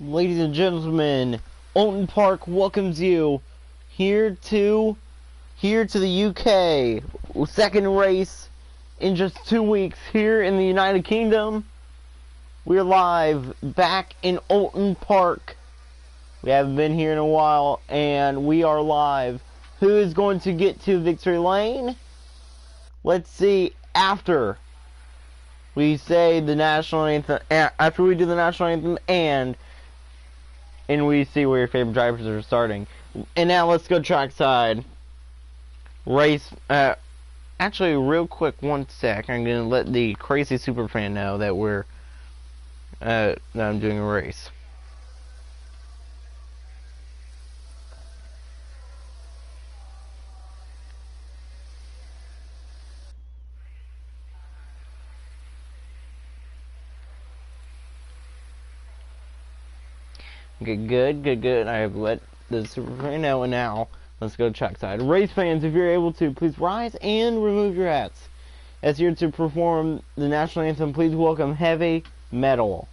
Ladies and gentlemen, Oulton Park welcomes you here to the UK. Second race in just 2 weeks here in the United Kingdom. We're live back in Oulton Park. We haven't been here in a while, and we are live. Who is going to get to victory lane? Let's see after we say the national anthem. After we do the national anthem, and we see where your favorite drivers are starting. And now let's go trackside. Race. Actually, real quick, 1 sec. I'm gonna let the crazy superfan know that that I'm doing a race. Okay, good. I have let the superfan know, and now let's go trackside. Race fans, if you're able to, please rise and remove your hats. As here to perform the national anthem, please welcome Heavy Metal.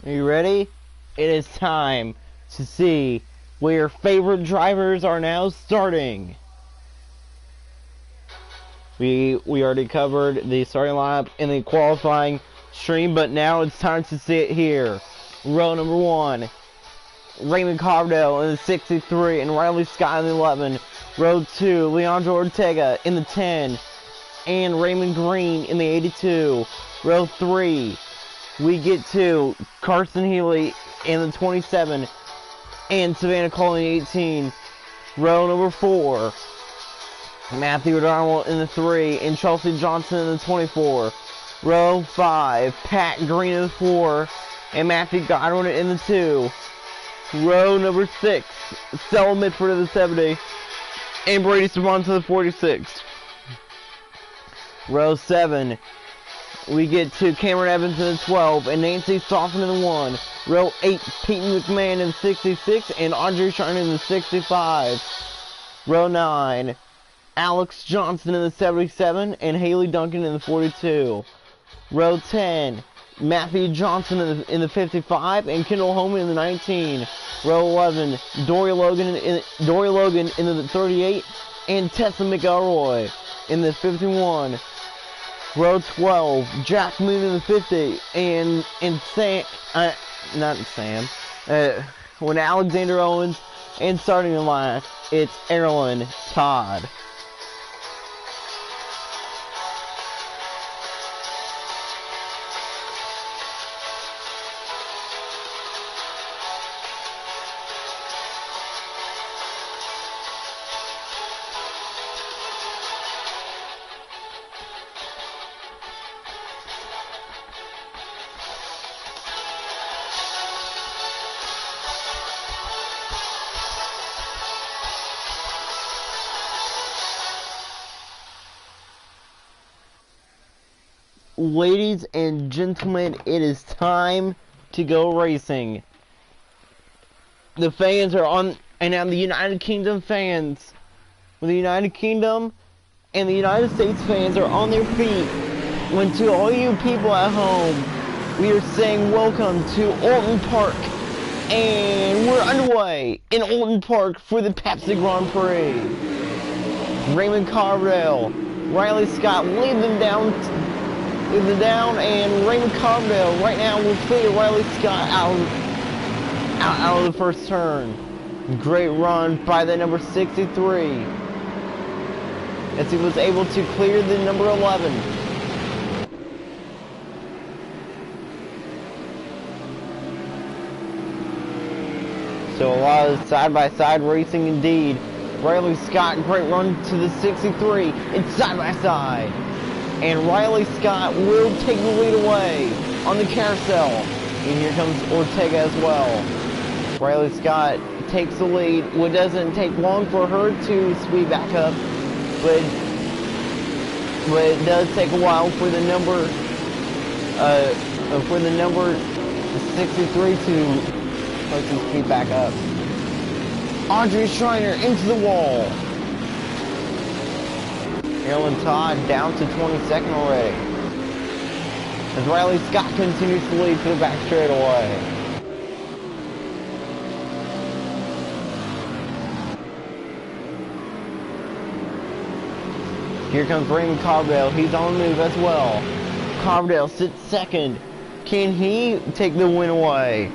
Are you ready? It is time to see where your favorite drivers are now starting. We already covered the starting lineup in the qualifying stream, but now it's time to see it here. Row number 1, Raymond Cardell in the 63 and Riley Scott in the 11. Row 2, Leandro Ortega in the 10 and Raymond Green in the 82. Row 3, we get to Carson Healy in the 27 and Savannah Cole in the 18. Row number 4, Matthew O'Donnell in the 3 and Chelsea Johnson in the 24. Row 5, Pat Green in the 4 and Matthew Godwin in the 2. Row number 6, Stella Mitford in the 70 and Brady Savant in the 46. Row 7, we get to Cameron Evans in the 12 and Nancy Soften in the 1. Row 8, Peyton McMahon in the 66 and Audrey Shine in the 65. Row 9, Alex Johnson in the 77 and Haley Duncan in the 42. Row 10, Matthew Johnson in the 55 and Kendall Holman in the 19. Row 11, Dory Logan in the 38 and Tessa McElroy in the 51. Row 12, Jack Moon in the 50 and when Alexander Owens, and starting in last, it's Erlen Todd. Ladies and gentlemen, it is time to go racing. the fans are on, and now the United Kingdom fans, the United Kingdom and the United States fans are on their feet. When to all you people at home, we are saying welcome to Alton Park, and we're underway in Alton Park for the Pepsi Grand Prix. Raymond Carbondale, Riley Scott lead them down, and Raymond Carbondale right now will clear Riley Scott out of the first turn. Great run by the number 63 as he was able to clear the number 11. So a lot of side-by-side racing indeed. Riley Scott, great run to the 63. It's side-by-side. And Riley Scott will take the lead away on the carousel. And here comes Ortega as well. Riley Scott takes the lead. It doesn't take long for her to speed back up. But it does take a while for the number 63 to speed back up. Audrey Schreiner into the wall. Marilyn Todd down to 22nd already. As Riley Scott continues to lead to the back straightaway. Here comes Raymond Carbondale. He's on the move as well. Carbondale sits second. Can he take the win away?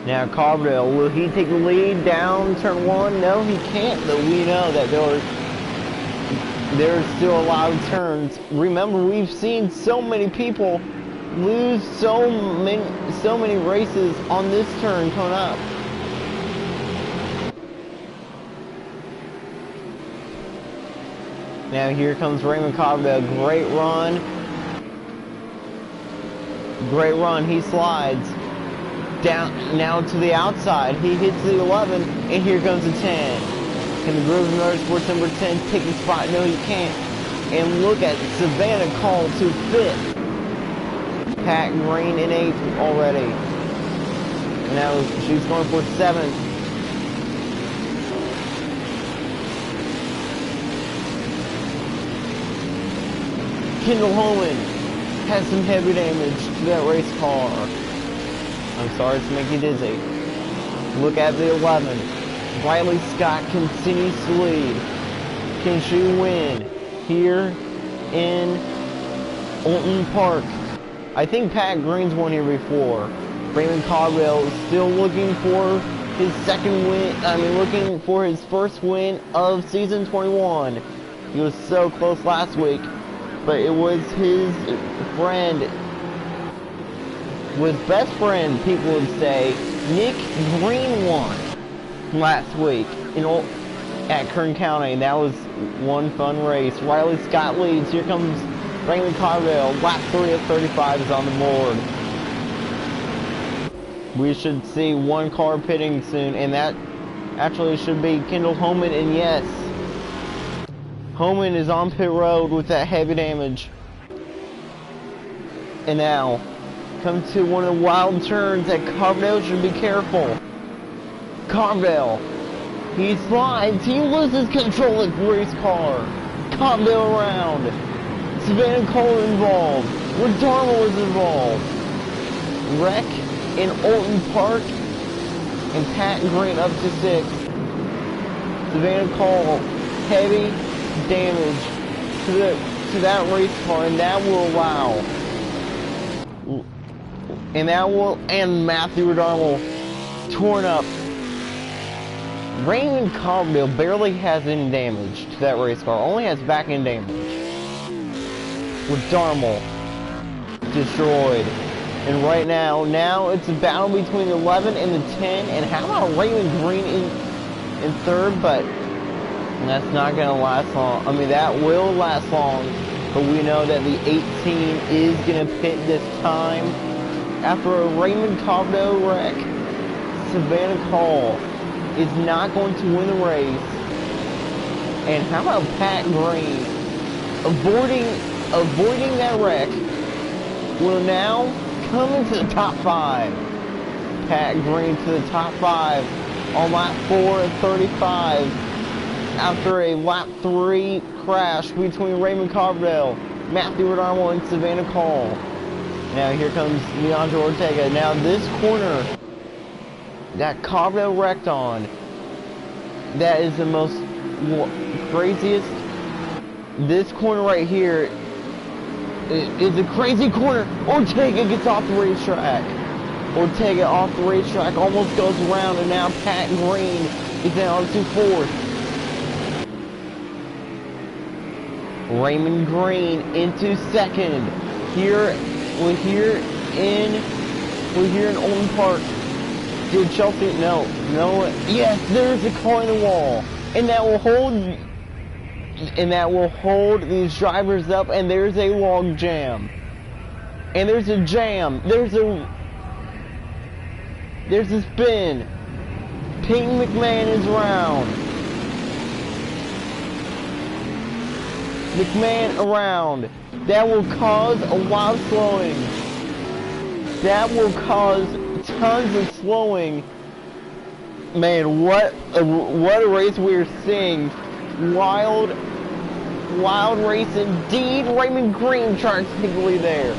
Now Carbondale, will he take the lead down turn 1? No, he can't, but we know that there's still a lot of turns. Remember, we've seen so many people lose so many races on this turn coming up. Now here comes Raymond Carbondale. Great run. Great run. He slides down now to the outside. He hits the 11, and here comes the 10. Can the Groove Motorsports number 10 take the spot? No, he can't. And look at Savannah Call to 5th. Pat Green in 8th already. Now she's going for 7th. Kendall Holman has some heavy damage to that race car. I'm sorry to make you dizzy. Look at the 11. Riley Scott continues to lead. Can she win here in Alton Park? I think Pat Green's won here before. Raymond Carbondale is still looking for his second win. Looking for his first win of season 21. He was so close last week, but it was his friend, with best friend, people would say, Nick Green won last week at Kern County. That was one fun race. Riley Scott leads. Here comes Raymond Carbondale. Lap 3 of 35 is on the board. We should see one car pitting soon, and that actually should be Kendall Holman, and yes, Holman is on pit road with that heavy damage. And now, come to one of the wild turns that Carbondale should be careful. Carbondale, he slides, he loses control of the race car. Carbondale around. Savannah Cole involved. Redarmo is involved. Wreck in Alton Park, and Pat Green up to 6th. Savannah Cole, heavy damage to that race car, and that will allow. And Matthew Redarmo torn up. Raymond Carbondale barely has any damage to that race car, only has back end damage. Redarmo destroyed. And right now it's a battle between the 11 and the 10, and how about Raymond Green in 3rd, but that's not going to last long. That will last long, but we know that the 18 is going to pit this time. After a Raymond Carbondale wreck, Savannah Call is not going to win the race. And how about Pat Green avoiding that wreck? Will now come into the top 5. Pat Green to the top 5 on lap 4 at 35 after a lap 3 crash between Raymond Carbondale, Matthew Redarmo, and Savannah Call. Now here comes Leandro Ortega. Now this corner that Carbondale wrecked on, that is the most craziest. This corner right here is a crazy corner. Ortega gets off the racetrack. Ortega off the racetrack, almost goes around, and now Pat Green is down to 4th. Raymond Green into 2nd. We're here in Olden Park. Did Chelsea? No. Yes, there's a car in the wall, and that will hold these drivers up. And there's a log jam, and there's a jam. There's a spin. Peyton McMahon is around. McMahon around. That will cause a lot of slowing. That will cause tons of slowing. Man, what a race we're seeing. Wild race indeed. Raymond Green trying to take the lead there.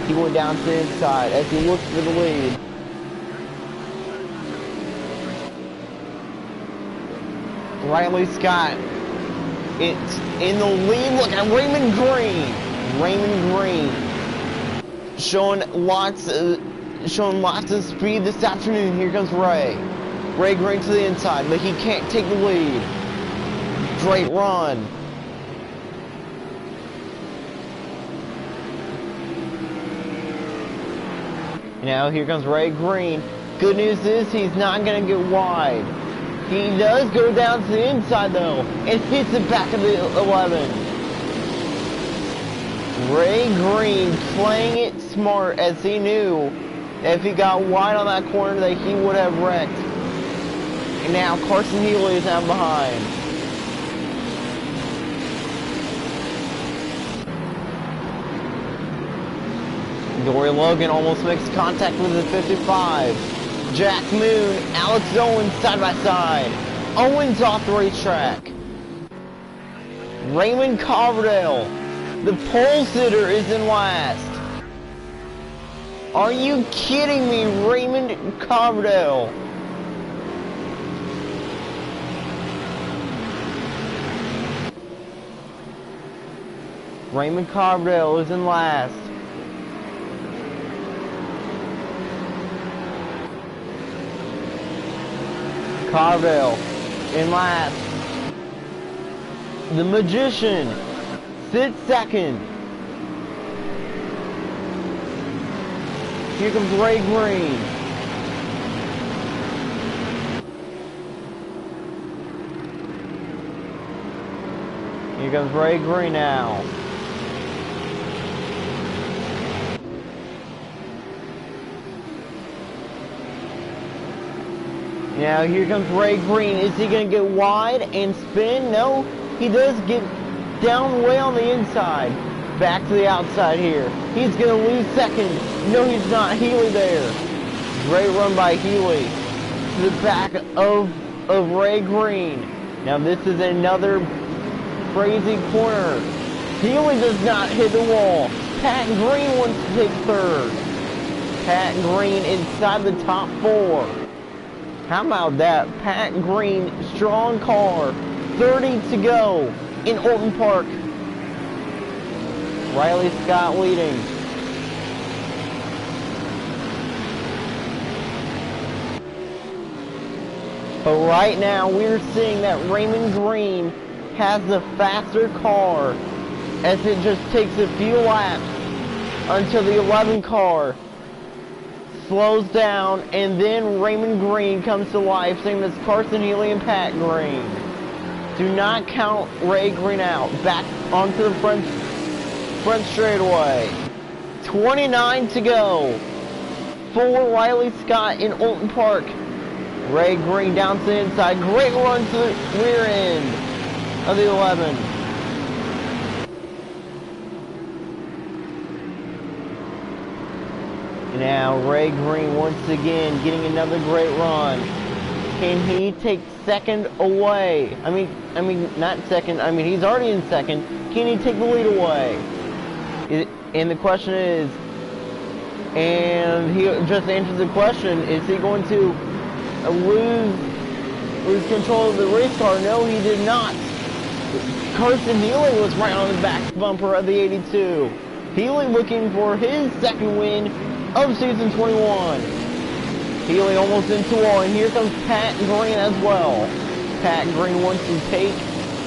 He went down to the inside as he looked for the lead. Riley Scott, it's in the lead. Look at Raymond Green. Raymond Green showing lots of speed this afternoon. Here comes Ray. Ray Green to the inside, but he can't take the lead. Straight run. Now here comes Ray Green. Good news is he's not going to get wide. He does go down to the inside though, and hits the back of the 11. Ray Green playing it smart, as he knew that if he got wide on that corner that he would have wrecked. And now Carson Healy is down behind. Dory Logan almost makes contact with the 55. Jack Moon, Alex Owens side by side. Owens off the racetrack. Raymond Coverdale, the pole sitter, is in last. Are you kidding me, Raymond Coverdale? Raymond Coverdale is in last. Coverdale in last. The Magician sits 2nd. Here comes Ray Green. Here comes Ray Green now. Now here comes Ray Green. Is he going to get wide and spin? No, he does get down way on the inside. Back to the outside here. He's going to lose 2nd. No, he's not. Healy there. Great run by Healy to the back of Ray Green. Now this is another crazy corner. Healy does not hit the wall. Pat Green wants to take 3rd. Pat Green inside the top 4. How about that? Pat Green, strong car. 30 to go in Olden Park. Riley Scott leading. But right now, we're seeing that Raymond Green has the faster car as it just takes a few laps until the 11 car slows down, and then Raymond Green comes to life, same as Carson Healy and Pat Green. Do not count Ray Green out. Back onto the front straightaway. 29 to go for Riley Scott in Olden Park. Ray Green down to the inside. Great run to the rear end of the 11. Now Ray Green once again getting another great run. Can he take second away? I mean not second. I mean he's already in second. Can he take the lead away? And the question is, and he just answered the question: is he going to lose control of the race car? No, he did not. Carson Healy was right on the back bumper of the 82. Healy looking for his second win of season 21. Healy almost into wall, and here comes Pat Green as well. Pat Green wants to take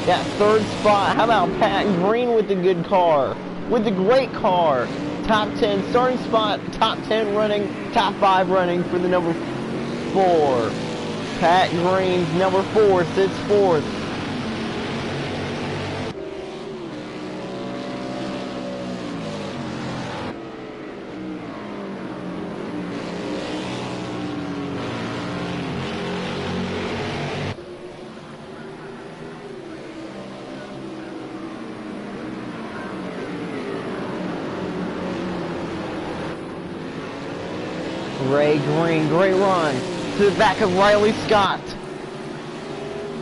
that third spot. How about Pat Green with the good car, with the great car? Top 10 starting spot, top 10 running, top 5 running for the number 4. Pat Green's number 4 sits fourth. Ray Green, great run to the back of Riley Scott.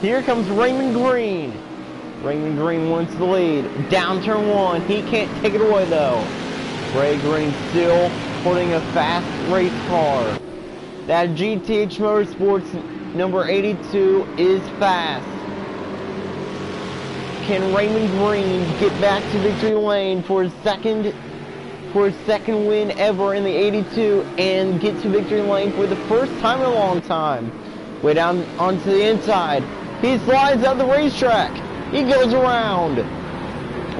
Here comes Raymond Green. Raymond Green wants the lead. Down turn 1. He can't take it away though. Ray Green still holding a fast race car. That GTH Motorsports number 82 is fast. Can Raymond Green get back to victory lane for his second win ever in the 82 and get to victory lane for the first time in a long time? Way down onto the inside. He slides out the racetrack. He goes around.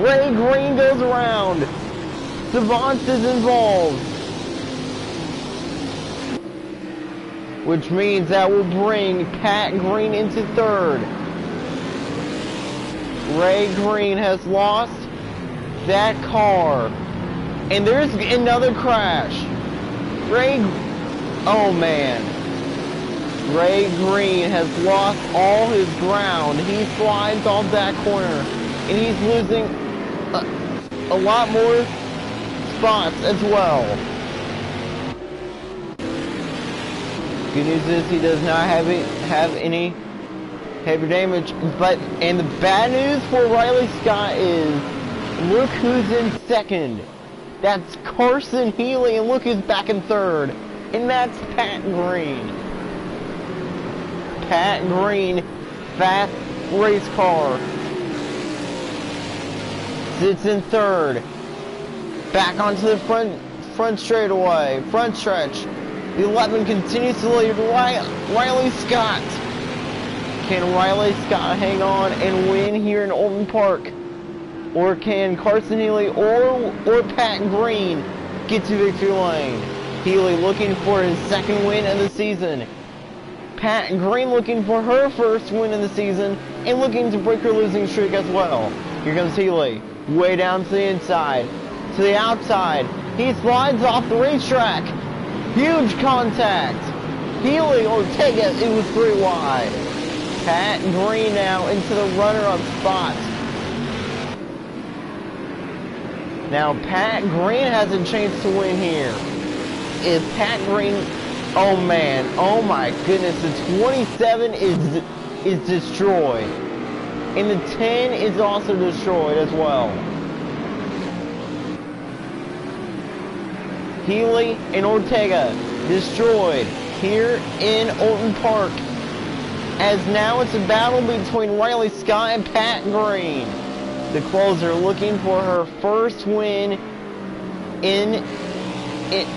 Ray Green goes around. Savant is involved. Which means that will bring Pat Green into third. Ray Green has lost that car. And there's another crash. Oh man. Ray Green has lost all his ground. He slides off that corner. And he's losing a lot more spots as well. Good news is he does not have any heavy damage. And the bad news for Riley Scott is, look who's in second. That's Carson Healy, and look who's back in third. And that's Pat Green. Pat Green, fast race car, sits in third. Back onto the front straightaway, front stretch. The 11 continues to lead Riley Scott. Can Riley Scott hang on and win here in Alton Park? Or can Carson Healy or Pat Green get to victory lane? Healy looking for his second win of the season. Pat Green looking for her first win of the season and looking to break her losing streak as well. Here comes Healy, way down to the inside, to the outside. He slides off the racetrack. Huge contact. Healy, Ortega, it was 3 wide. Pat Green now into the runner-up spot. Now Pat Green has a chance to win here. If Pat Green, oh man, oh my goodness, the 27 is destroyed. And the 10 is also destroyed as well. Healy and Ortega destroyed here in Alton Park. As now it's a battle between Riley Scott and Pat Green. The closer looking for her first win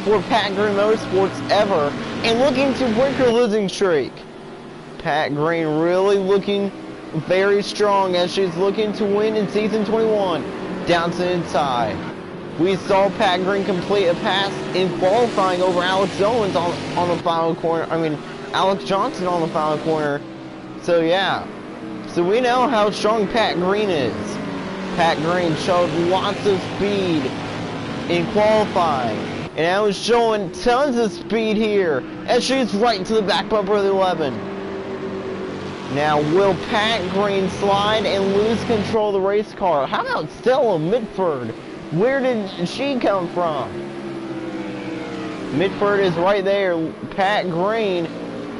for Pat Green Motorsports ever, and looking to break her losing streak. Pat Green really looking very strong as she's looking to win in season 21. Down to the inside. We saw Pat Green complete a pass in qualifying over Alex Owens on the final corner. I mean, Alex Johnson on the final corner. So yeah. So we know how strong Pat Green is. Pat Green showed lots of speed in qualifying. And now is showing tons of speed here as she's right to the back bumper of the 11. Now will Pat Green slide and lose control of the race car? How about Stella Mitford? Where did she come from? Mitford is right there. Pat Green.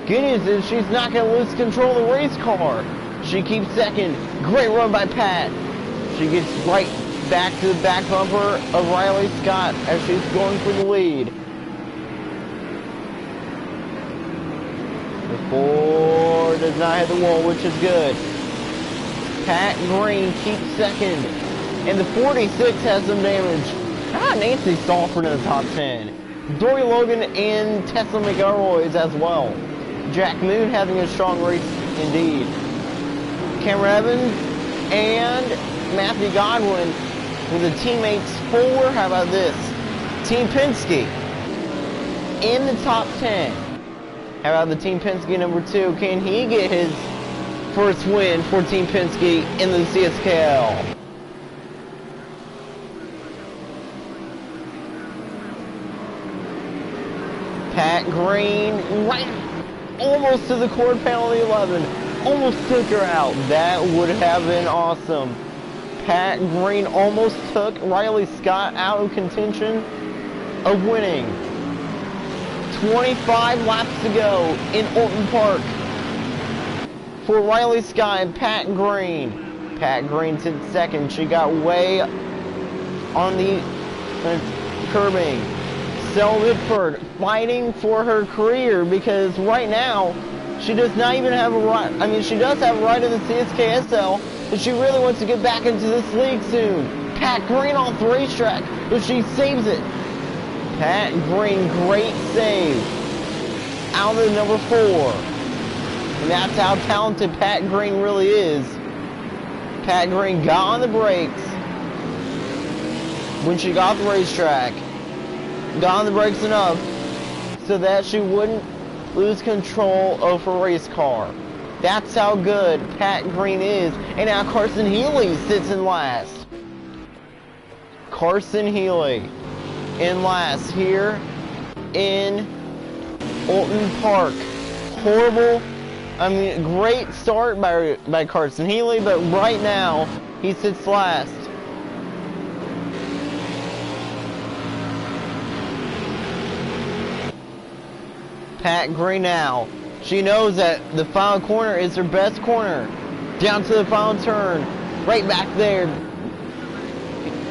Good news is she's not going to lose control of the race car. She keeps second. Great run by Pat. She gets right back to the back bumper of Riley Scott as she's going for the lead. The 4 does not hit the wall, which is good. Pat Green keeps second. And the 46 has some damage. How about Nancy Salford in the top 10? Dory Logan and Tessa McElroy as well. Jack Moon having a strong race indeed. Cameron Evans and Matthew Godwin with the teammates 4. How about this? Team Penske in the top 10. How about the Team Penske number 2? Can he get his first win for Team Penske in the CSKL? Pat Green right almost to the quarter panel of the 11. Almost took her out. That would have been awesome. Pat Green almost took Riley Scott out of contention of winning. 25 laps to go in Alton Park for Riley Scott and Pat Green. Pat Green's in second. She got way on the curbing. Stella Mitford fighting for her career because right now she does not even have a ride. I mean, she does have a ride in the CSKL, but she really wants to get back into this league soon. Pat Green off the racetrack, but she saves it. Pat Green, great save. Out of the number 4. And that's how talented Pat Green really is. Pat Green got on the brakes when she got off the racetrack. Got on the brakes enough so that she wouldn't lose control of her race car. That's how good Pat Green is. And now Carson Healy sits in last. Carson Healy in last here in Alton Park. Horrible, I mean, great start by Carson Healy, but right now he sits last. Pat Green now. She knows that the final corner is her best corner. Down to the final turn. Right back there.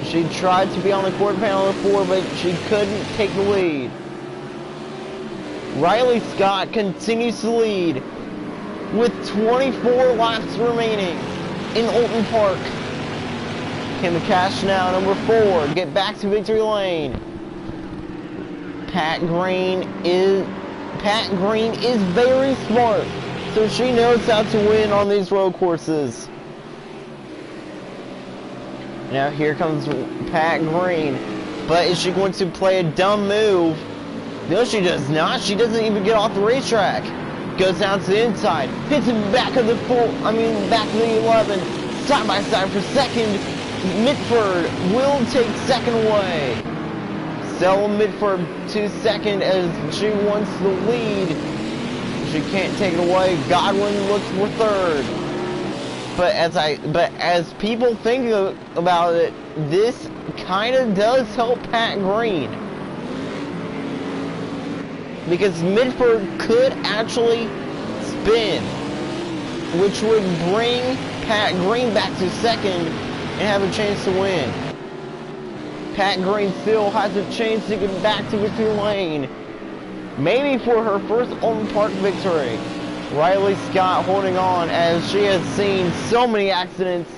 She tried to be on the quarter panel of 4, but she couldn't take the lead. Riley Scott continues to lead with 24 laps remaining in Alton Park. Can the cash now, number 4, get back to victory lane? Pat Green is very smart, so she knows how to win on these road courses. Now here comes Pat Green, but is she going to play a dumb move? No, she does not. She doesn't even get off the racetrack. Goes down to the inside, hits the back of the back of the 11, side by side for second. Mitford will take second away. Stella Mitford to second as she wants the lead. She can't take it away. Godwin looks for third. But as people think about it, this kind of does help Pat Green. Because Mitford could actually spin, which would bring Pat Green back to second and have a chance to win. Pat Green still has a chance to get back to victory lane. Maybe for her first Alton Park victory. Riley Scott holding on as she has seen so many accidents,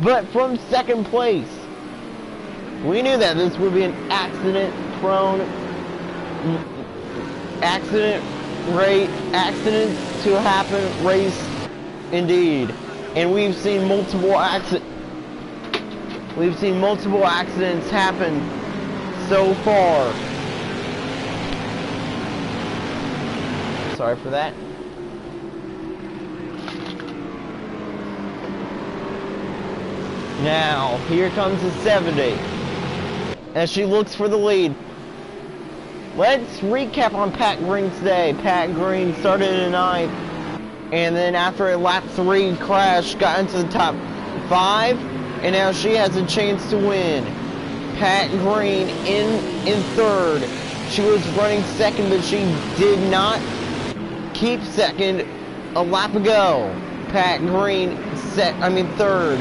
but from second place. We knew that this would be an accidents to happen race indeed. And we've seen multiple accidents happen so far. Sorry for that. Now, here comes the 70. As she looks for the lead. let's recap on Pat Green today. Pat Green started in 9th, and then after a lap 3 crash, got into the top 5, and now she has a chance to win. Pat Green in 3rd. She was running 2nd, but she did not keep 2nd a lap ago. Pat Green 3rd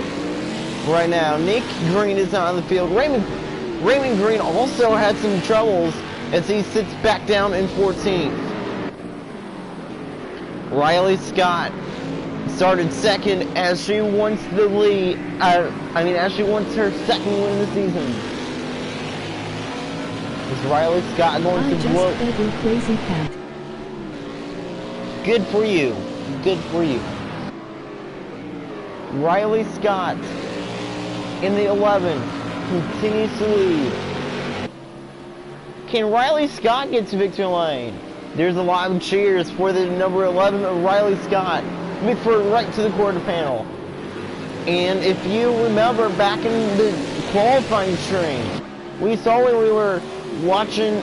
right now. Nick Green is not on the field. Raymond Green also had some troubles as he sits back down in 14th. Riley Scott started 2nd as she wants the lead. As she wants her 2nd win of the season. Is Riley Scott going to blow? Crazy cat. Good for you. Good for you. Riley Scott in the 11 continues to lead. Can Riley Scott get to victory lane? There's a lot of cheers for the number 11 of Riley Scott. Mitford right to the quarter panel. And if you remember back in the qualifying string, we saw when we were watching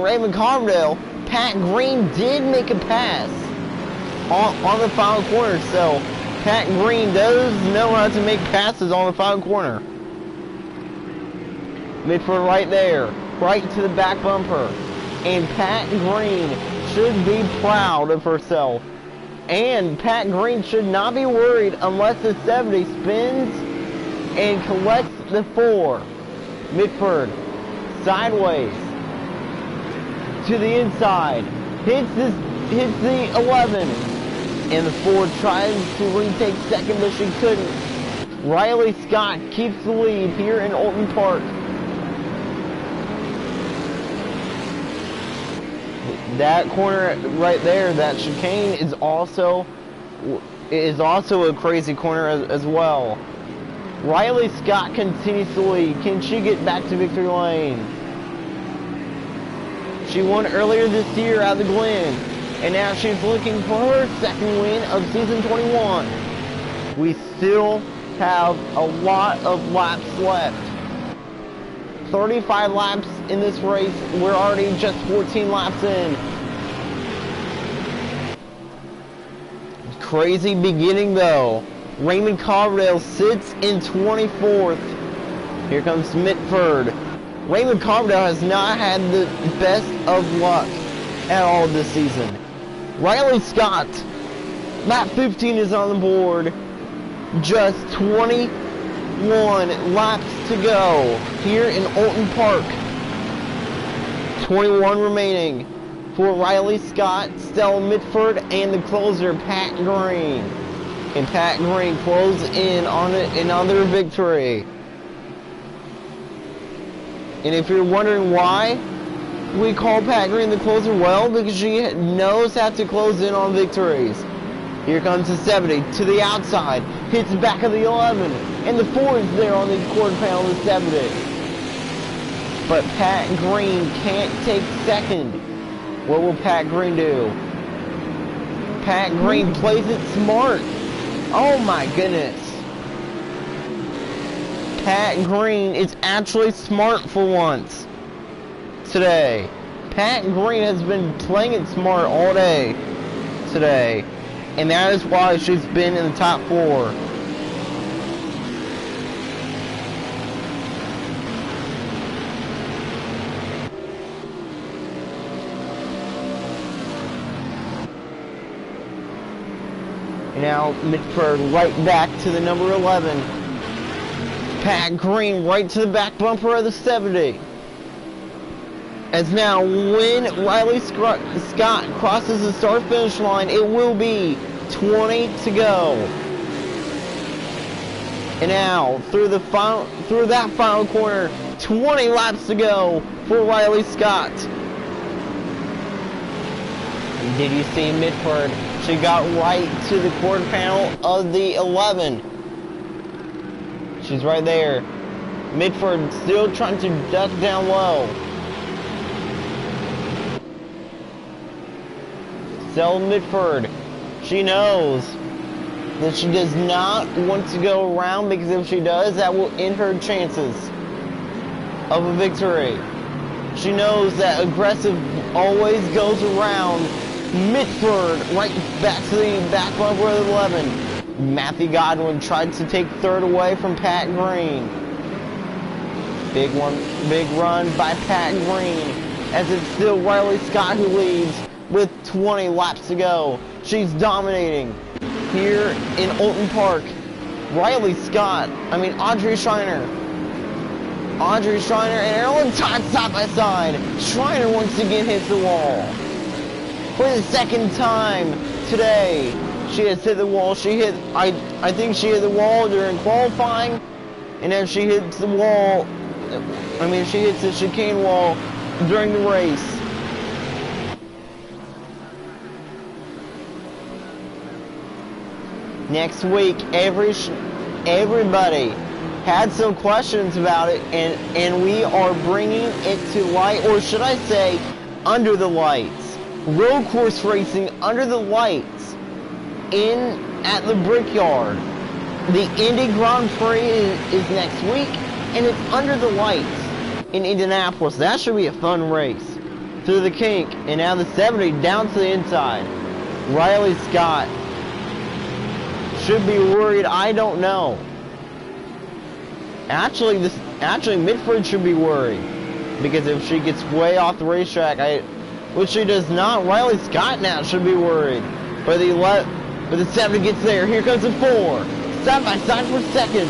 Raymond Carbondale, Pat Green did make a pass on the final corner. So Pat Green does know how to make passes on the final corner. Mitford right there, right to the back bumper. And Pat Green should be proud of herself. And Pat Green should not be worried unless the 70 spins and collects the 4. Mitford sideways to the inside, hits the 11, and the 4 tries to retake 2nd, but she couldn't. Riley Scott keeps the lead here in Alton Park. That corner right there, that chicane is also a crazy corner as well. Riley Scott continues to lead. Can she get back to victory lane? She won earlier this year out of the Glen, and now she's looking for her 2nd win of season 21. We still have a lot of laps left. 35 laps in this race. We're already just 14 laps in. Crazy beginning though. Raymond Carbondale sits in 24th. Here comes Mitford. Raymond Carbondale has not had the best of luck at all this season. Riley Scott, lap 15 is on the board. Just 21 laps to go here in Alton Park. 21 remaining for Riley Scott, Stella Mitford, and the closer, Pat Green. And Pat Green closes in on another victory. And if you're wondering why we call Pat Green the closer, well, because she knows how to close in on victories. Here comes the 70 to the outside, hits the back of the 11, and the 4 is there on the quarter panel of the 70. But Pat Green can't take 2nd. What will Pat Green do? Pat Green plays it smart. Oh my goodness. Pat Green is actually smart for once today. Pat Green has been playing it smart all day today. And that is why she's been in the top 4. And now Mitford right back to the number 11. Pat Green right to the back bumper of the 70. As now, when Riley Scott crosses the start-finish line, it will be 20 to go. And now, through that final corner, 20 laps to go for Riley Scott. Did you see Mitford? She got right to the quarter panel of the 11. She's right there. Mitford still trying to duck down low. Stella Mitford, she knows that she does not want to go around, because if she does, that will end her chances of a victory. She knows that aggressive always goes around. Mitford right back to the back bumper of 11. Matthew Godwin tried to take third away from Pat Green. Big run by Pat Green, as it's still Riley Scott who leads with 20 laps to go. She's dominating here in Olton Park. Audrey Schreiner. Audrey Schreiner and Erin Todd side by side. Schreiner once again hits the wall. For the second time today, she has hit the wall. I think she hit the wall during qualifying, and then she hits the wall. She hits the chicane wall during the race. Next week, everybody had some questions about it, and we are bringing it to light, or should I say, under the lights. Road course racing under the lights at the Brickyard. The Indy Grand Prix is next week, and it's under the lights in Indianapolis. That should be a fun race. Through the kink, and now the 70 down to the inside. Riley Scott should be worried. I don't know. Actually, Mitford should be worried, because if she gets way off the racetrack, which she does not, Riley Scott now should be worried. But the 7 gets there. Here comes the 4. Side by side for second.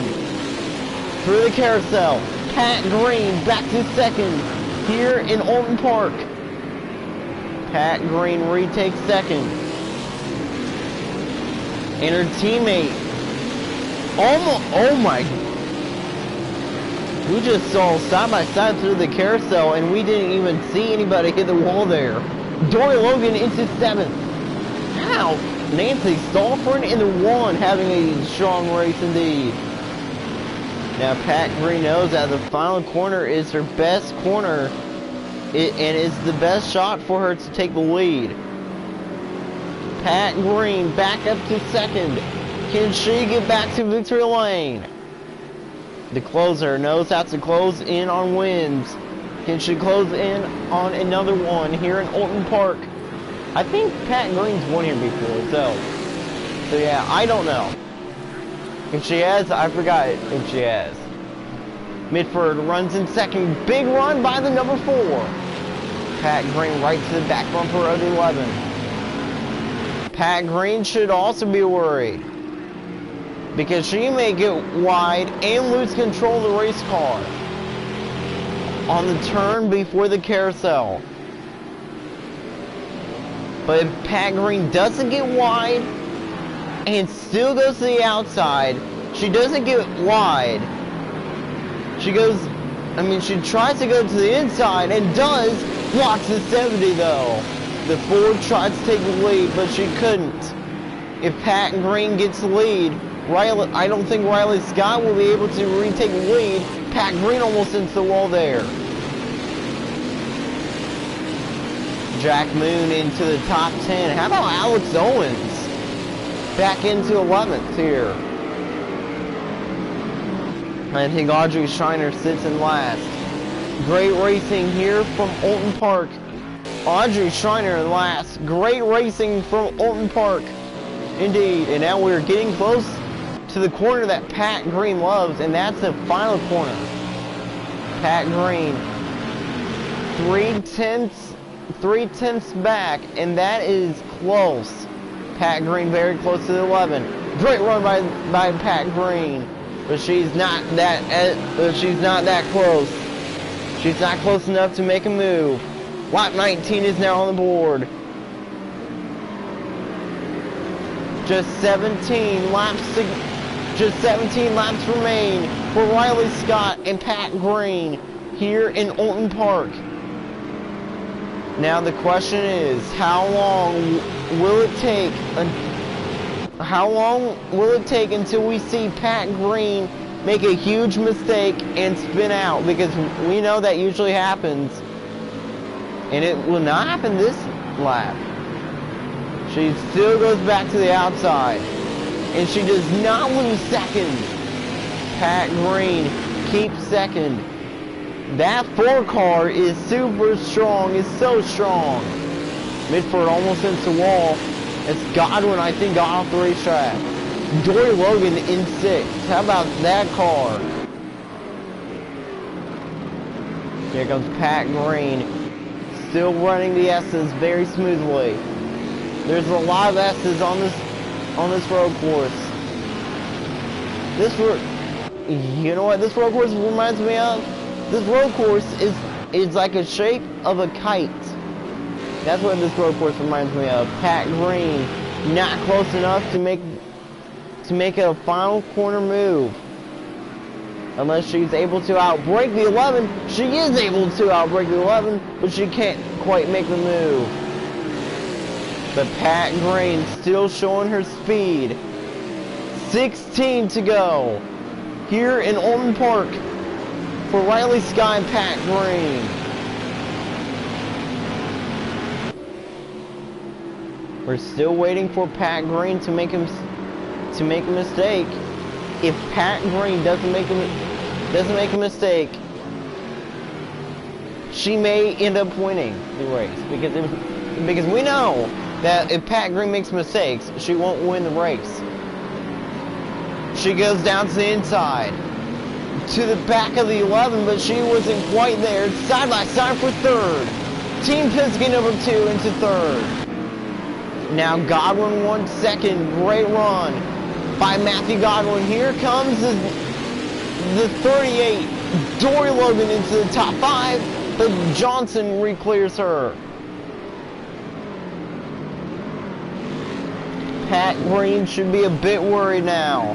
Through the carousel. Pat Green back to second here in Olton Park. Pat Green retakes second. And her teammate, oh my, we just saw side by side through the carousel, and we didn't even see anybody hit the wall there. Dory Logan into 7th. How? Nancy Stolford in the 1, having a strong race indeed. Now Pat Green knows that the final corner is her best corner, and is the best shot for her to take the lead. Pat Green back up to second. Can she get back to victory lane? The closer knows how to close in on wins. Can she close in on another one here in Olton Park? I think Pat Green's won here before, so yeah, I don't know. If she has, I forgot if she has. Mitford runs in second. Big run by the number 4. Pat Green right to the back bumper of 11. Pat Green should also be worried, because she may get wide and lose control of the race car on the turn before the carousel. But if Pat Green doesn't get wide and still goes to the outside, she doesn't get wide. She tries to go to the inside and does. Blocks the 70 though. The 4 tried to take the lead, but she couldn't. If Pat Green gets the lead, I don't think Riley Scott will be able to retake the lead. Pat Green almost into the wall there. Jack Moon into the top 10. How about Alex Owens? Back into 11th here. I think Audrey Schreiner sits in last. Great racing here from Olton Park. Audrey Schreiner in last. Great racing from Olton Park. Indeed. And now we're getting close to the corner that Pat Green loves, and that's the final corner. Pat Green, 3/10 back, and that is close. Pat Green very close to the 11. Great run by Pat Green, but she's not that close. She's not close enough to make a move. Lap 19 is now on the board. Just 17 laps remain for Riley Scott and Pat Green here in Olton Park. Now the question is, how long will it take until we see Pat Green make a huge mistake and spin out? Because we know that usually happens, and it will not happen this lap. She still goes back to the outside, and she does not lose second. Pat Green keeps second. That 4 car is super strong. It's so strong. Midford almost into the wall. It's Godwin, I think, got off the racetrack. Dory Logan in 6th. How about that car? Here comes Pat Green. Still running the S's very smoothly. There's a lot of S's on this road course. You know what this road course reminds me of? This road course is like a shape of a kite. That's what this road course reminds me of. Pat Green not close enough to make a final corner move. Unless she's able to outbrake the 11. She is able to outbrake the 11, but she can't quite make the move. But Pat Green still showing her speed. 16 to go. Here in Orton Park for Riley Sky and Pat Green. We're still waiting for Pat Green to make a mistake. If Pat Green doesn't make a mistake, she may end up winning the race because we know that if Pat Green makes mistakes, she won't win the race. She goes down to the inside, to the back of the 11, but she wasn't quite there. Side by side for 3rd. Team Penske number 2 into 3rd. Now Godwin 1 second. Great run by Matthew Godwin. Here comes the 38. Dory Logan into the top 5, but Johnson reclears her. Pat Green should be a bit worried now,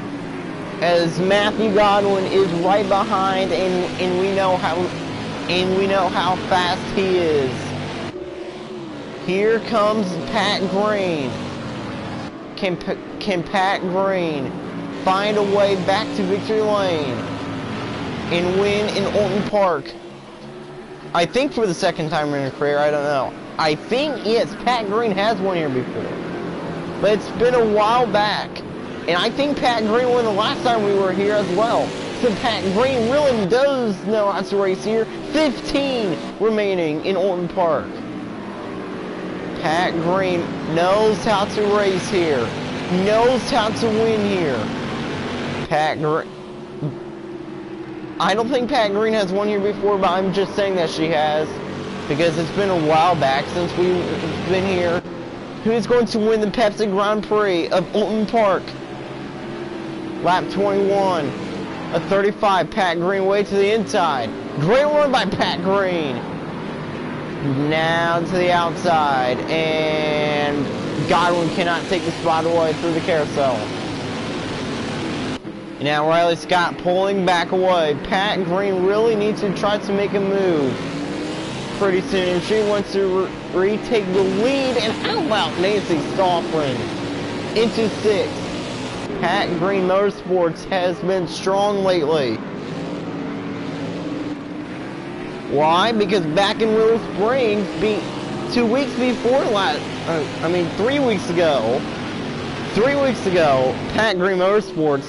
as Matthew Godwin is right behind, and we know how fast he is. Here comes Pat Green. Can Pat Green find a way back to victory lane and win in Orton Park? I think for the 2nd time in her career, I don't know. I think, yes, Pat Green has won here before. But it's been a while back. And I think Pat Green won the last time we were here as well. So Pat Green really does know how to race here. 15 remaining in Orton Park. Pat Green knows how to race here. Knows how to win here. Pat Green. I don't think Pat Green has won here before, but I'm just saying that she has. Because it's been a while back since we've been here. Who is going to win the Pepsi Grand Prix of Orton Park? Lap 21. A 35. Pat Green way to the inside. Great run by Pat Green. Now to the outside. And Godwin cannot take the spot away through the carousel. Now Riley Scott pulling back away. Pat Green really needs to try to make a move pretty soon if she wants to retake the lead. And how about Nancy Stoffren into 6th? Pat Green Motorsports has been strong lately. Why? Because back in Willow Springs, 3 weeks ago, Pat Green Motorsports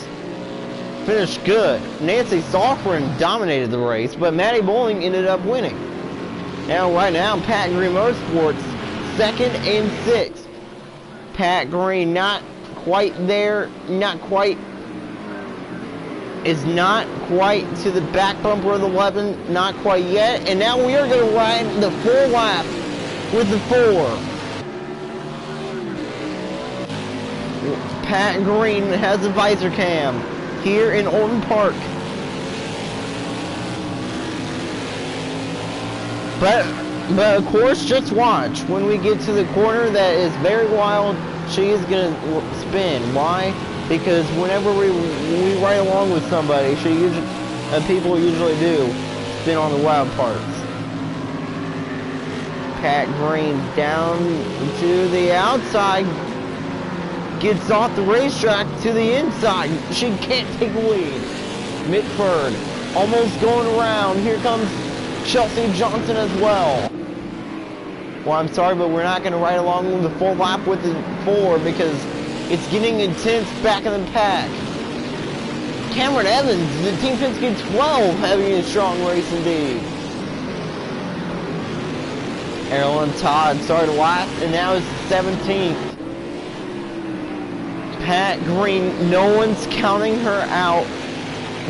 finished good. Nancy Stoffren dominated the race, but Maddie Bowling ended up winning. Now, right now, Pat Green Motorsports 2nd and 6th. Pat Green not quite there, is not quite to the back bumper of the 11, not quite yet. And now we are going to ride the full lap with the 4. Pat Green has a visor cam here in Orton Park. But of course, just watch. When we get to the corner that is very wild, she is going to spin. Why? Because whenever we ride along with somebody, people usually do spin on the wild parts. Pat Green down to the outside. Gets off the racetrack to the inside. She can't take the lead. Mitford almost going around. Here comes Chelsea Johnson as well. Well, I'm sorry, but we're not going to ride along with the full lap with the 4 because it's getting intense back in the pack. Cameron Evans, the Team Penske 12, having a strong race indeed. Erlen Todd started last, and now is 17th. Pat Green, no one's counting her out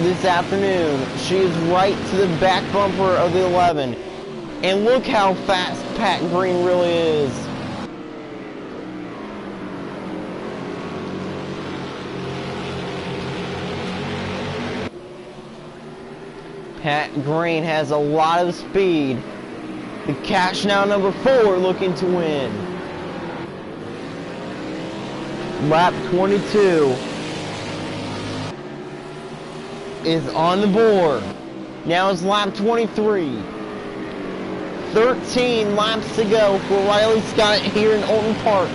this afternoon. She is right to the back bumper of the 11. And look how fast Pat Green really is. Pat Green has a lot of speed. The Cash Now number 4 looking to win. Lap 22 is on the board. Now it's lap 23. 13 laps to go for Riley Scott here in Alton Park.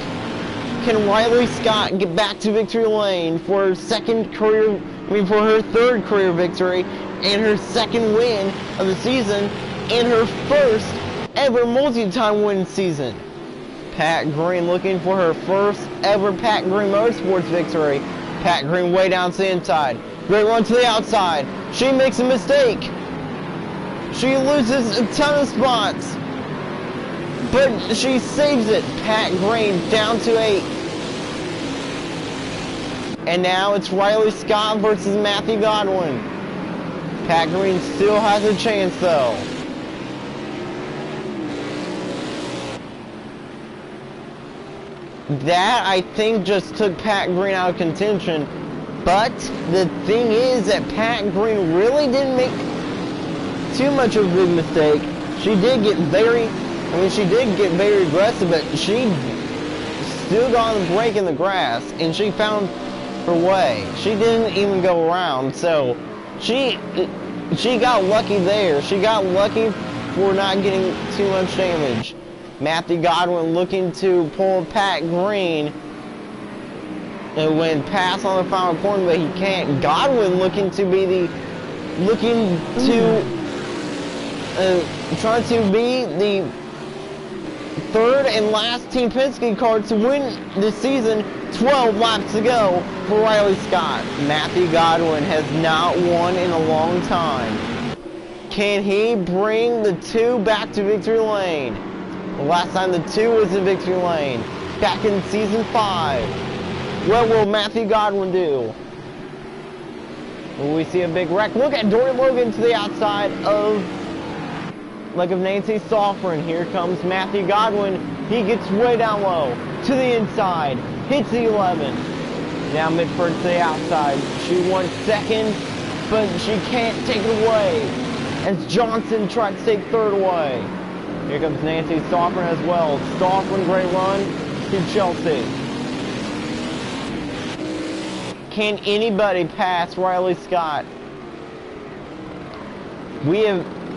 Can Riley Scott get back to victory lane for her for her third career victory and her second win of the season and her first ever multi-time win season? Pat Green looking for her first ever Pat Green Motorsports victory. Pat Green way down to the inside. Great run to the outside. She makes a mistake. She loses a ton of spots, but she saves it. Pat Green down to 8. And now it's Riley Scott versus Matthew Godwin. Pat Green still has a chance though. That, I think, just took Pat Green out of contention. But the thing is that Pat Green really didn't make too much of a big mistake. She did get very aggressive, but she still got on the brake in the grass, and she found her way. She didn't even go around, so she got lucky there. She got lucky for not getting too much damage. Matthew Godwin looking to pull Pat Green and went past on the final corner, but he can't. Godwin looking to be trying to be the third and last Team Penske car to win this season. 12 laps to go for Riley Scott. Matthew Godwin has not won in a long time. Can he bring the 2 back to victory lane? The last time the 2 was in victory lane, back in season 5. What will Matthew Godwin do? Will we see a big wreck? Look at Dory Logan to the outside of Nancy Sofrin. Here comes Matthew Godwin. He gets way down low to the inside, hits the 11. Now Mitford to the outside. She won second, but she can't take it away as Johnson tried to take third away. Here comes Nancy Sofrin as well. Sofrin, great run to Chelsea. Can anybody pass Riley Scott?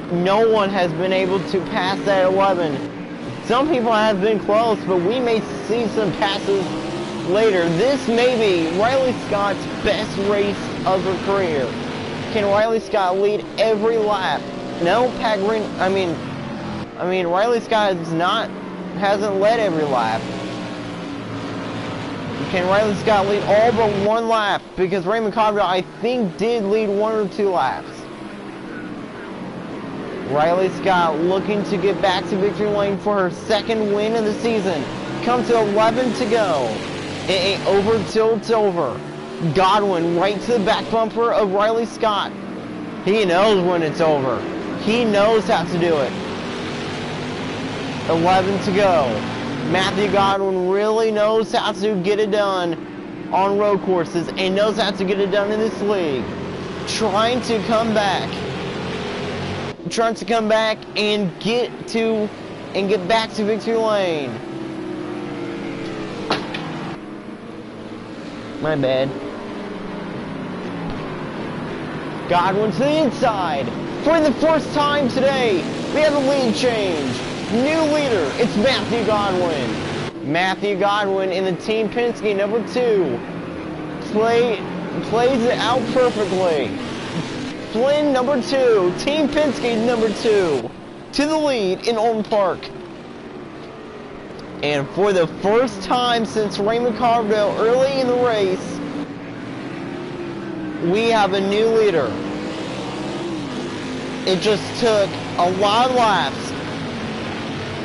No one has been able to pass that 11. Some people have been close, but we may see some passes later. This may be Riley Scott's best race of her career. Can Riley Scott lead every lap? No, Pat Green, Riley Scott hasn't led every lap. Can Riley Scott lead all but one lap? Because Raymond Coverdale, I think, did lead 1 or 2 laps. Riley Scott looking to get back to victory lane for her second win of the season. Comes to 11 to go. It ain't over till it's over. Godwin right to the back bumper of Riley Scott. He knows when it's over. He knows how to do it. 11 to go. Matthew Godwin really knows how to get it done on road courses and knows how to get it done in this league. Trying to come back and get back to victory lane. My bad. Godwin to the inside. For the first time today, we have a lead change. New leader, it's Matthew Godwin. Matthew Godwin in the Team Penske number 2. Plays it out perfectly. Flynn number 2, Team Penske number 2, to the lead in Alton Park. And for the first time since Raymond Coverdale early in the race, we have a new leader. It just took a lot of laps.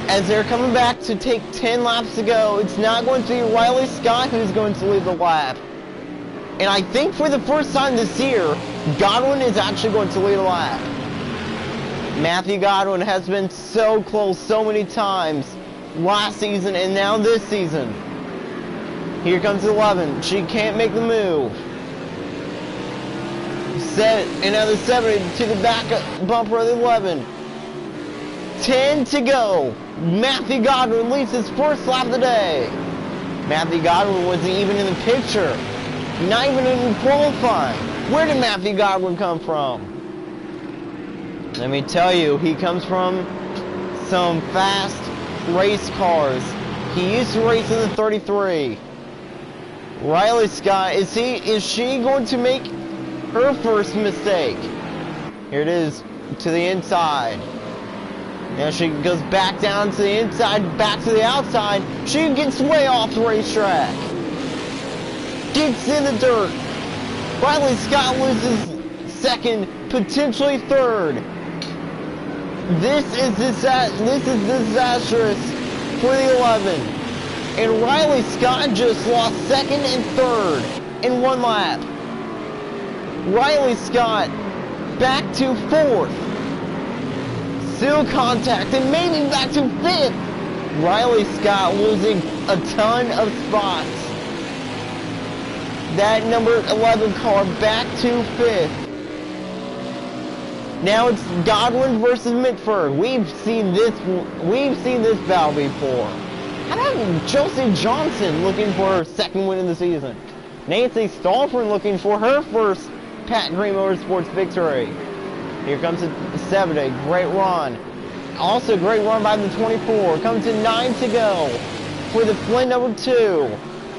As they're coming back to take 10 laps to go, it's not going to be Riley Scott who's going to lead the lap. And I think for the first time this year, Godwin is actually going to lead a lap. Matthew Godwin has been so close so many times last season and now this season. Here comes 11. She can't make the move. Set another 70 to the back bumper of the 11. 10 to go. Matthew Godwin leads his first lap of the day. Matthew Godwin wasn't even in the picture. Not even in qualifying. Where did Matthew Godwin come from? Let me tell you, he comes from some fast race cars. He used to race in the 33. Riley Scott, is she going to make her first mistake? Here it is to the inside. Now she goes back down to the inside, back to the outside. She gets way off the racetrack. Gets in the dirt. Riley Scott loses second, potentially third. This is disastrous for the 11. And Riley Scott just lost second and third in one lap. Riley Scott back to fourth. Still contact and maybe back to fifth. Riley Scott losing a ton of spots. That number 11 car back to fifth. Now it's Godwin versus Mitford. We've seen this battle before. How about Chelsea Johnson looking for her second win of the season? Nancy Stolford looking for her first Pat Green Motorsports victory. Here comes the 70. Great run. Also great run by the 24. Comes to 9 to go for the Flynn number 2.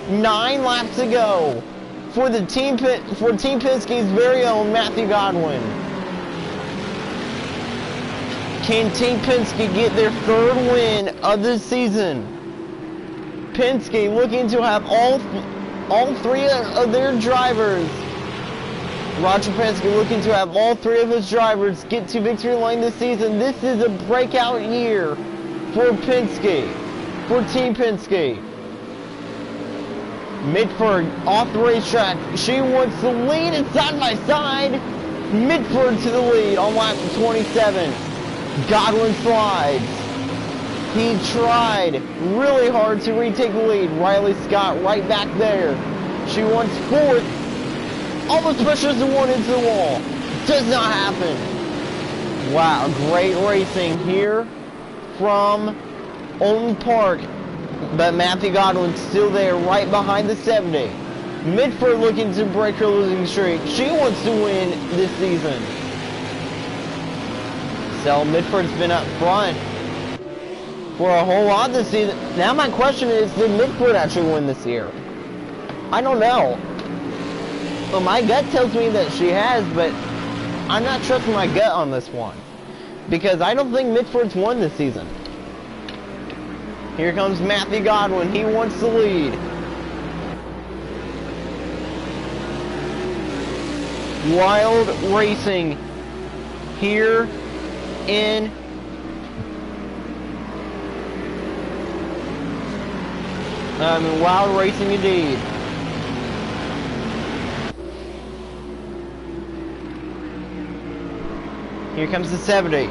9 laps to go for the Team Penske's very own Matthew Godwin. Can Team Penske get their third win of the season? Penske looking to have all three of their drivers. Roger Penske looking to have all three of his drivers get to victory lane this season. This is a breakout year for Penske, for Team Penske. Mitford off the racetrack. She wants to lead it side by side. Mitford to the lead on lap 27. Godwin slides. He tried really hard to retake the lead. Riley Scott right back there. She wants fourth. Almost pushes the one into the wall. Does not happen. Wow, great racing here from Olden Park. But Matthew Godwin's still there right behind the 70. Mitford looking to break her losing streak. She wants to win this season. So Mitford's been up front for a whole lot this season. Now my question is, did Mitford actually win this year? I don't know. Well, my gut tells me that she has, but I'm not trusting my gut on this one. Because I don't think Mitford's won this season. Here comes Matthew Godwin. He wants the lead. Wild racing here in wild racing indeed. Here comes the 70.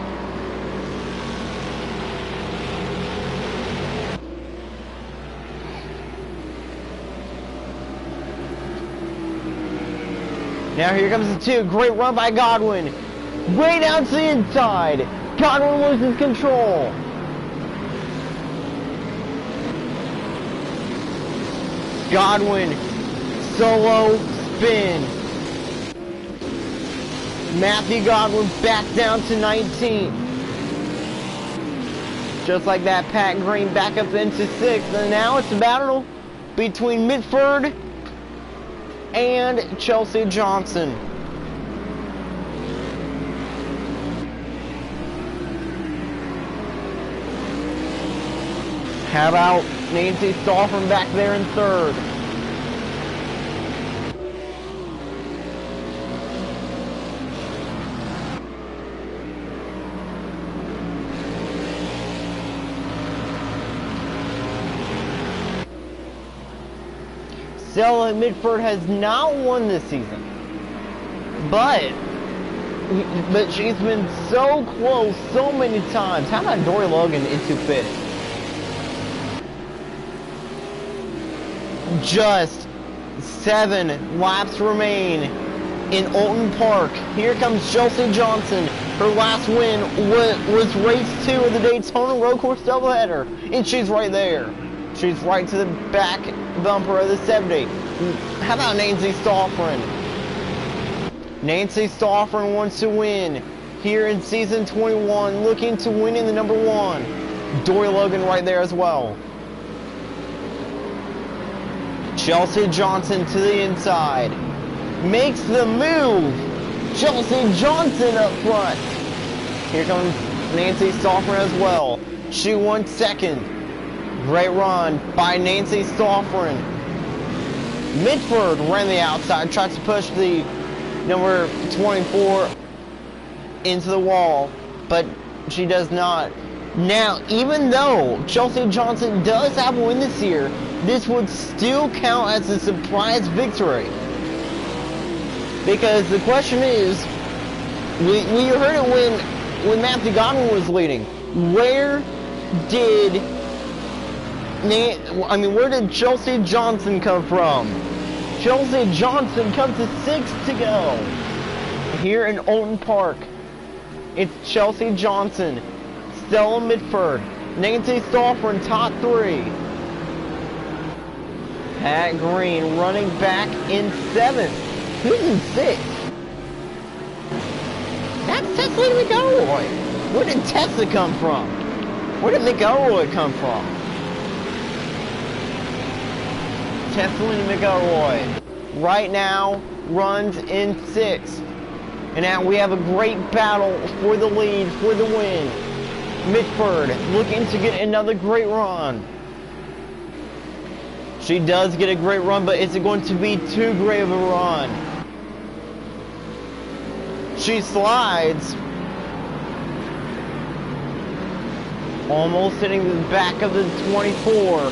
Now here comes the 2. Great run by Godwin. Way down to the inside. Godwin loses control. Godwin solo spin. Matthew Godwin back down to 19th. Just like that, Pat Green back up into 6th. And now it's a battle between Mitford and Chelsea Johnson. How about Nancy Stolford back there in 3rd? Stella Midford has not won this season, but she's been so close so many times. How about Dory Logan into fifth? Just 7 laps remain in OLTOUN Park. Here comes Chelsea Johnson. Her last win was race 2 of the Daytona Road Course doubleheader, and she's right there. She's right to the back bumper of the 70. How about Nancy Staufferin? Nancy Staufferin wants to win here in season 21, looking to win in the number 1. Dory Logan right there as well. Chelsea Johnson to the inside. Makes the move. Chelsea Johnson up front. Here comes Nancy Staufferin as well. She won second. Great run by Nancy Staufferin. Mitford ran the outside, tries to push the number 24 into the wall, but she does not. Now, even though Chelsea Johnson does have a win this year, this would still count as a surprise victory. Because the question is, we heard it when Matthew Godwin was leading. Where did Chelsea Johnson come from? Chelsea Johnson comes to 6th to go. Here in OLTOUN Park, it's Chelsea Johnson, Stella Mitford, Nancy Staufferin, top 3. Pat Green running back in 7th. Who's in 6th? That's Tesla McElroy. Where did Tesla come from? Where did McElroy come from? Tesla McElroy right now runs in 6th. And now we have a great battle for the lead, for the win. Mitford looking to get another great run. She does get a great run, but is it going to be too great of a run? She slides. Almost hitting the back of the 24.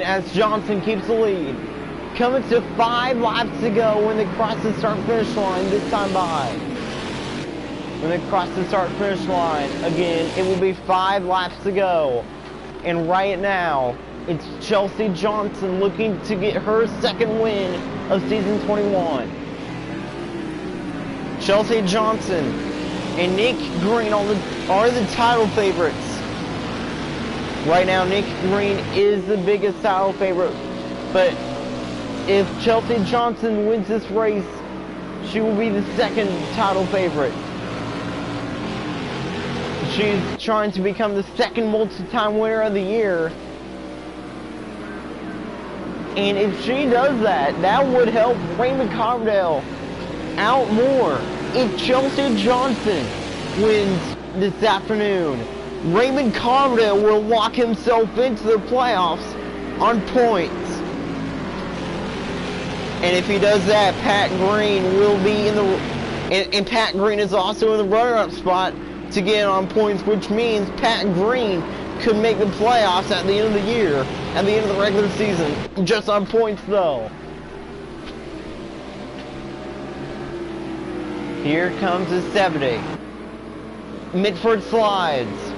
As Johnson keeps the lead. Coming to 5 laps to go when they cross the start-finish line this time by. When they cross the start-finish line, again, it will be 5 laps to go. And right now, it's Chelsea Johnson looking to get her 2nd win of season 21. Chelsea Johnson and Nick Green are the title favorites. Right now, Nick Green is the biggest title favorite, but if Chelsea Johnson wins this race, she will be the 2nd title favorite. She's trying to become the 2nd multi-time winner of the year. And if she does that, that would help Raymond Coverdale out more. If Chelsea Johnson wins this afternoon, Raymond Coverdale will lock himself into the playoffs on points. And if he does that, Pat Green will be in the... And Pat Green is also in the runner-up spot to get on points, which means Pat Green could make the playoffs at the end of the year, at the end of the regular season, just on points though. Here comes the 70. Mitford slides.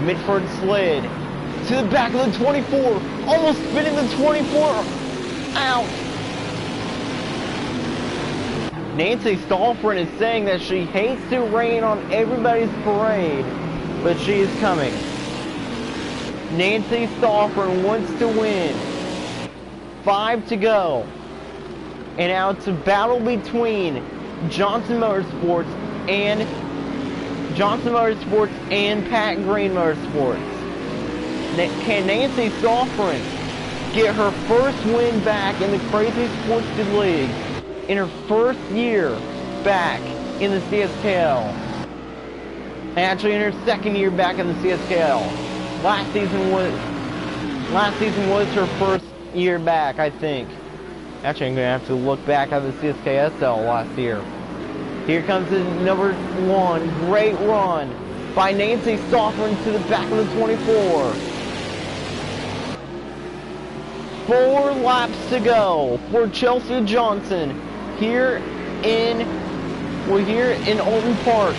Mitford slid to the back of the 24, almost spinning the 24 out. Nancy Staufferin is saying that she hates to rain on everybody's parade, but she is coming. Nancy Staufferin wants to win. 5 to go. And now it's a battle between Johnson Motorsports and Pat Green Motorsports. Can Nancy Staufferin get her first win back in the Crazy Sports Good League in her first year back in the CSKL? Actually, in her 2nd year back in the CSKL. Last season was her first year back, I think. Actually, I'm going to have to look back at the CSKSL last year. Here comes the number 1. Great run by Nancy Staufferin to the back of the 24. 4 laps to go for Chelsea Johnson here in Alton Park.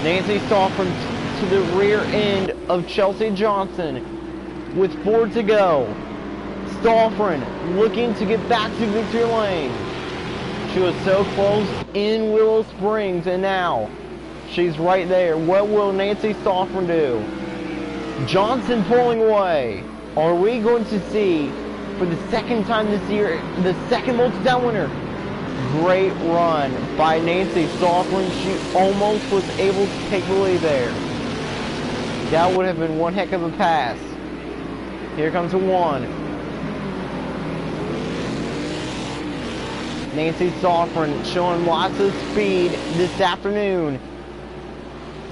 Nancy Stoffren to the rear end of Chelsea Johnson with 4 to go. Stoffren looking to get back to victory lane. She was so close in Willow Springs, and now she's right there. What will Nancy Stoffren do? Johnson pulling away. Are we going to see, for the second time this year, the second multi-time winner? Great run by Nancy Stoffren. She almost was able to take the lead there. That would have been one heck of a pass. Here comes a 1. Nancy Stoffren showing lots of speed this afternoon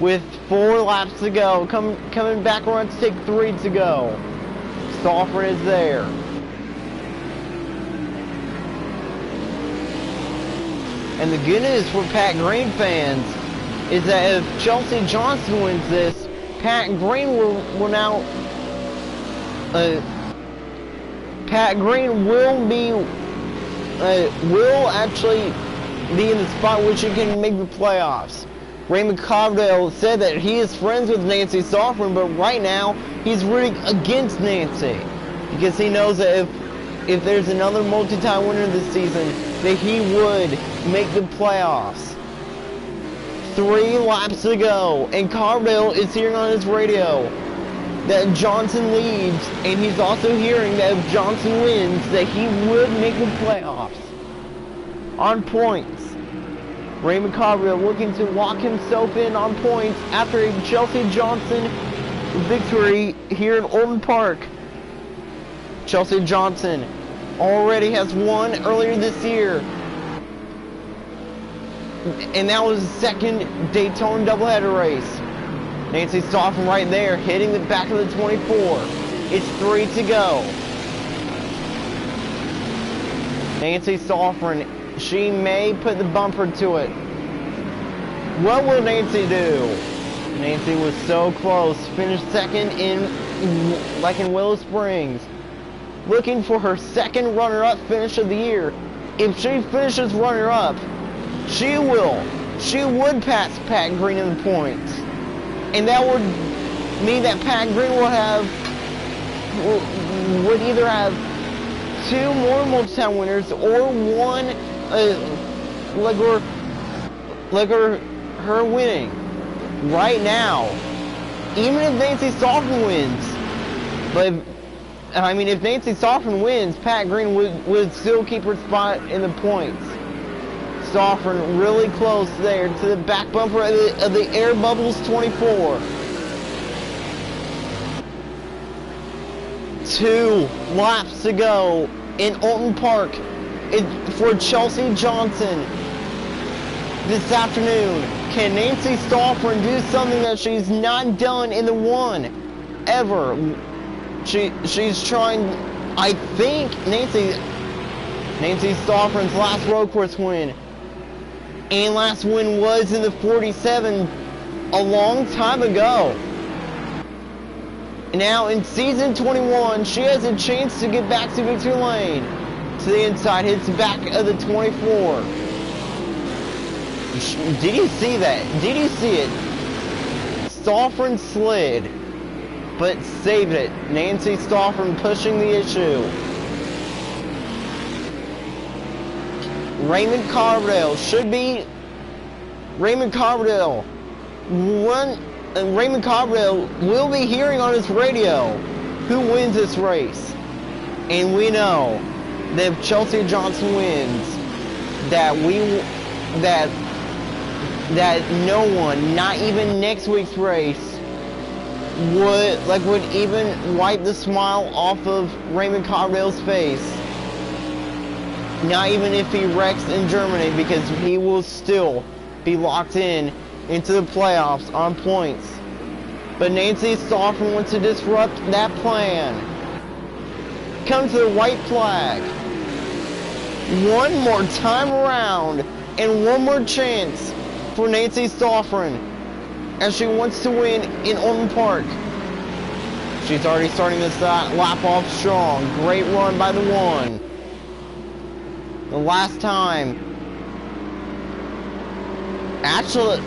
with 4 laps to go. Coming back around to take 3 to go. Stoffren is there. And the good news for Pat Green fans is that if Chelsea Johnson wins this, Pat Green will now Pat Green will actually be in the spot where she can make the playoffs. Raymond Coverdale said that he is friends with Nancy Stoffren, but right now he's rooting against Nancy because he knows that if there's another multi-time winner this season, that he would make the playoffs. 3 laps to go, and Coverdale is hearing on his radio that Johnson leads, and he's also hearing that if Johnson wins, that he would make the playoffs. On points, Raymond Coverdale looking to lock himself in on points after a Chelsea Johnson victory here in Alton Park. Chelsea Johnson already has won earlier this year, and that was the second Daytona doubleheader race. Nancy Stoffren right there, hitting the back of the 24. It's 3 to go. Nancy Stoffren, she may put the bumper to it. What will Nancy do? Nancy was so close. Finished second in Willow Springs. Looking for her second runner-up finish of the year. If she finishes runner-up, she would pass Pat Green in the points. And that would mean that Pat Green would either have 2 more multi-time winners or 1 her winning. Right now, even if Nancy Stoffren wins, if Nancy Stoffren wins, Pat Green would still keep her spot in the points. Stoffren really close there to the back bumper of the Air Bubbles 24. 2 laps to go in Alton Park for Chelsea Johnson this afternoon. Can Nancy Stoffren do something that she's not done in the 1 ever? She's trying. I think Nancy Stoffren's last road course win and last win was in the 47 a long time ago. Now in season 21, she has a chance to get back to victory lane. To the inside, hits the back of the 24. Did you see that? Did you see it? Stoffren slid, but saved it. Nancy Stoffren pushing the issue. Raymond Coverdale should be. Raymond Coverdale will be hearing on his radio who wins this race. And we know that if Chelsea Johnson wins, that no one, not even next week's race, would even wipe the smile off of Raymond Coverdale's face. Not even if he wrecks in Germany, because he will still be locked into the playoffs on points. But Nancy Stoffren wants to disrupt that plan. Come to the white flag. One more time around, and one more chance for Nancy Stoffren, as she wants to win in Alton Park. She's already starting this lap off strong. Great run by the one. The last time. Actually,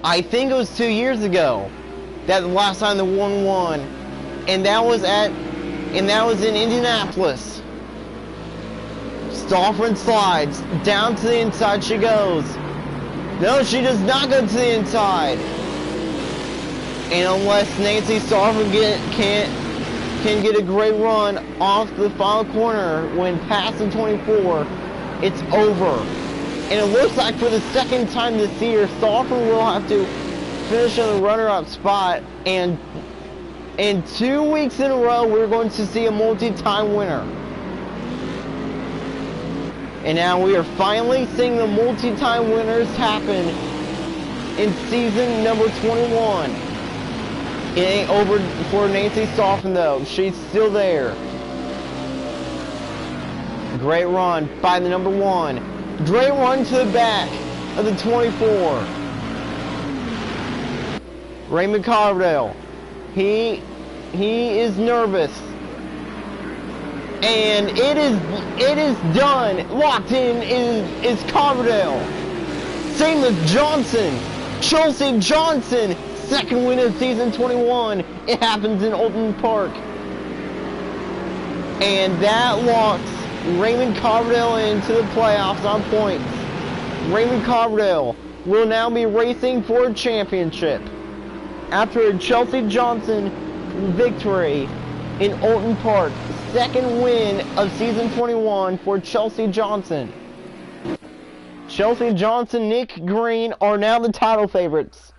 I think it was 2 years ago that the last time the one won, and that was in Indianapolis. Stoffren slides down to the inside. She goes. No, she does not go to the inside. And unless Nancy Stoffren can get a great run off the final corner when passing 24, it's over. And it looks like for the second time this year, Stoffren will have to finish in the runner-up spot. And 2 weeks in a row, we're going to see a multi-time winner. And now we are finally seeing the multi-time winners happen in season number 21. It ain't over for Nancy Stoffren though. She's still there. Great run by the number 1. Great run to the back of the 24. Raymond Cardell. He is nervous. And it is done. Locked in is Cardell. Same with Johnson. Chelsea Johnson. Second win of season 21. It happens in Oulton Park. And that locks Raymond Cardell into the playoffs on points. Raymond Cardell will now be racing for a championship after a Chelsea Johnson victory in Oulton Park. Second win of season 21 for Chelsea Johnson. Chelsea Johnson, Nick Green are now the title favorites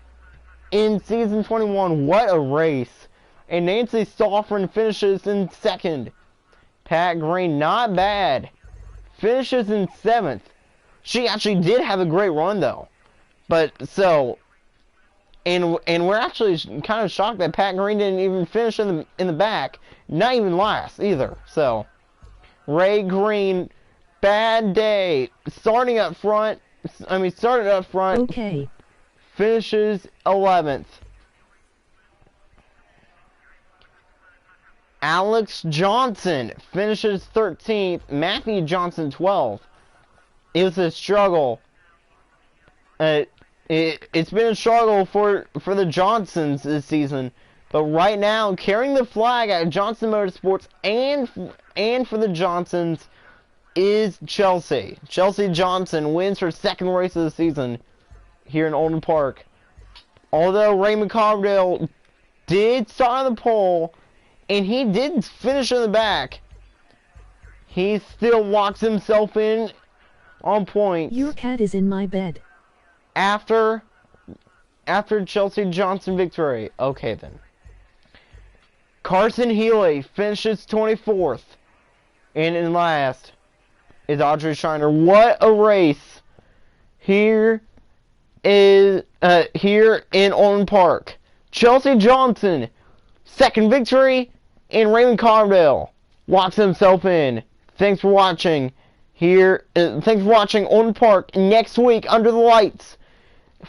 in season 21. What a race. And Nancy Stoffren finishes in second. Pat Green, not bad. Finishes in 7th. She actually did have a great run though. But so, and we're actually kind of shocked that Pat Green didn't even finish in the back. Not even last either. So, Ray Green, bad day. Started up front. Okay. Finishes 11th. Alex Johnson finishes 13th. Matthew Johnson 12th. It was a struggle. It's been a struggle for the Johnsons this season. But right now, carrying the flag at Johnson Motorsports and for the Johnsons is Chelsea. Chelsea Johnson wins her second race of the season here in Oulton Park. Although Raymond Cardell did start on the pole, and he did finish in the back, he still locks himself in on points. Your cat is in my bed. After Chelsea Johnson victory. Okay then. Carson Healy finishes 24th. And in last is Audrey Shiner. What a race here in Oulton Park. Chelsea Johnson, second victory, and Raymond Cardell locks himself in. Thanks for watching here. Thanks for watching Oulton Park. Next week, Under the Lights,